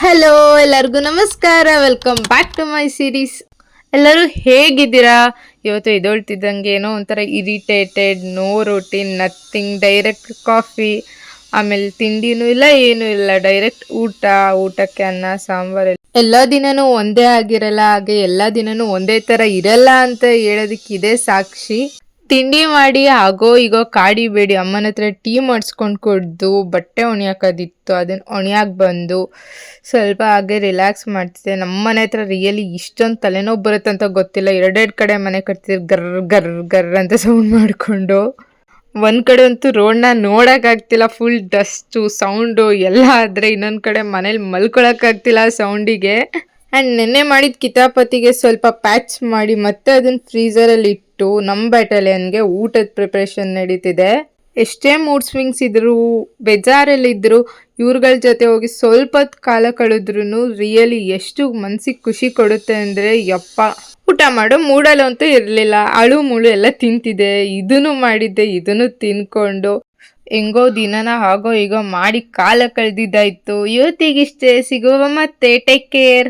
Hello, ಎಲ್ಲರಿಗೂ ನಮಸ್ಕಾರ. Welcome back to my series. ಎಲ್ಲರೂ ಹೇಗಿದ್ದೀರಾ? ಇವತ್ತು ಎದ್ದೇಳ್ತಿದ್ದಂಗೆ ಏನೋ ಒಂಥರ irritated, no routine, nothing, direct coffee, ಆಮೇಲೆ ತಿಂಡಿನೂ ಇಲ್ಲ, ಏನೂ ಇಲ್ಲ, ಡೈರೆಕ್ಟ್ ಊಟಕ್ಕೆ ಅನ್ನ ಸಾಂಬಾರು. ಎಲ್ಲ ದಿನನೂ ಒಂದೇ ಆಗಿರಲ್ಲ, ಹಾಗೆ ಎಲ್ಲ ದಿನನೂ ಒಂದೇ ಥರ ಇರಲ್ಲ ಅಂತ ಹೇಳೋದಕ್ಕೆ ಇದೇ ಸಾಕ್ಷಿ. ತಿಂಡಿ ಮಾಡಿ ಆಗೋ ಈಗೋ ಕಾಡಿಬೇಡಿ. ಅಮ್ಮನ ಹತ್ರ ಟೀ ಮಾಡಿಸ್ಕೊಂಡು ಕುಡ್ದು ಬಟ್ಟೆ ಒಣಯಾಕೋದಿತ್ತು, ಅದನ್ನು ಒಣಯಾಕೆ ಬಂದು ಸ್ವಲ್ಪ ಹಾಗೆ ರಿಲ್ಯಾಕ್ಸ್ ಮಾಡ್ತಿದ್ದೆ. ನಮ್ಮ ಮನೆ ಹತ್ರ ರಿಯಲಿ ಇಷ್ಟೊಂದು ತಲೆನೋವು ಬರುತ್ತಂತ ಗೊತ್ತಿಲ್ಲ. ಎರಡೆರಡು ಕಡೆ ಮನೆ ಕಟ್ತಿದ್ರು, ಗರ್ರ ಗರ್ರ ಗರ್ರ ಅಂತ ಸೌಂಡ್ ಮಾಡಿಕೊಂಡು. ಒಂದು ಕಡೆ ಅಂತೂ ರೋಡ್ನ ನೋಡೋಕ್ಕಾಗ್ತಿಲ್ಲ, ಫುಲ್ ಡಸ್ಟು ಸೌಂಡು ಎಲ್ಲ. ಆದರೆ ಇನ್ನೊಂದು ಕಡೆ ಮನೇಲಿ ಮಲ್ಕೊಳಕ್ಕಾಗ್ತಿಲ್ಲ ಸೌಂಡಿಗೆ. ಆ್ಯಂಡ್ ನೆನ್ನೆ ಮಾಡಿದ ಕಿತಾಪತಿಗೆ ಸ್ವಲ್ಪ ಪ್ಯಾಚ್ ಮಾಡಿ ಮತ್ತೆ ಅದನ್ನು ಫ್ರೀಝರಲ್ಲಿ ಇಟ್ಟು ನಮ್ಮ ಬ್ಯಾಟಲಿಯನ್ಗೆ ಊಟದ ಪ್ರಿಪ್ರೇಷನ್ ನಡೀತಿದೆ. ಎಷ್ಟೇ ಮೂಡ್ ಸ್ವಿಂಗ್ಸ್ ಇದ್ರು, ಬೇಜಾರಲ್ಲಿದ್ದರು, ಇವ್ರುಗಳ ಜೊತೆ ಹೋಗಿ ಸ್ವಲ್ಪ ಹೊತ್ತು ಕಾಲ ಕಳೆದ್ರೂ ರಿಯಲಿ ಎಷ್ಟು ಮನ್ಸಿಗೆ ಖುಷಿ ಕೊಡುತ್ತೆ ಅಂದರೆ ಯಪ್ಪ. ಊಟ ಮಾಡೋ ಮೂಡಲ್ಲಂತೂ ಇರಲಿಲ್ಲ, ಅಳು ಮುಳು ಎಲ್ಲ ತಿಂತಿದ್ದೆ, ಇದನ್ನು ಮಾಡಿದ್ದೆ, ಇದನ್ನು ತಿನ್ಕೊಂಡು ಹೆಂಗೋ ದಿನನ ಆಗೋ ಈಗೋ ಮಾಡಿ ಕಾಲ ಕಳೆದಿದ್ದಾಯ್ತು. ಇವತ್ತಿಗಿಷ್ಟೇ, ಸಿಗುವ ಮತ್ತೆ, ಟೇಕ್ ಕೇರ್.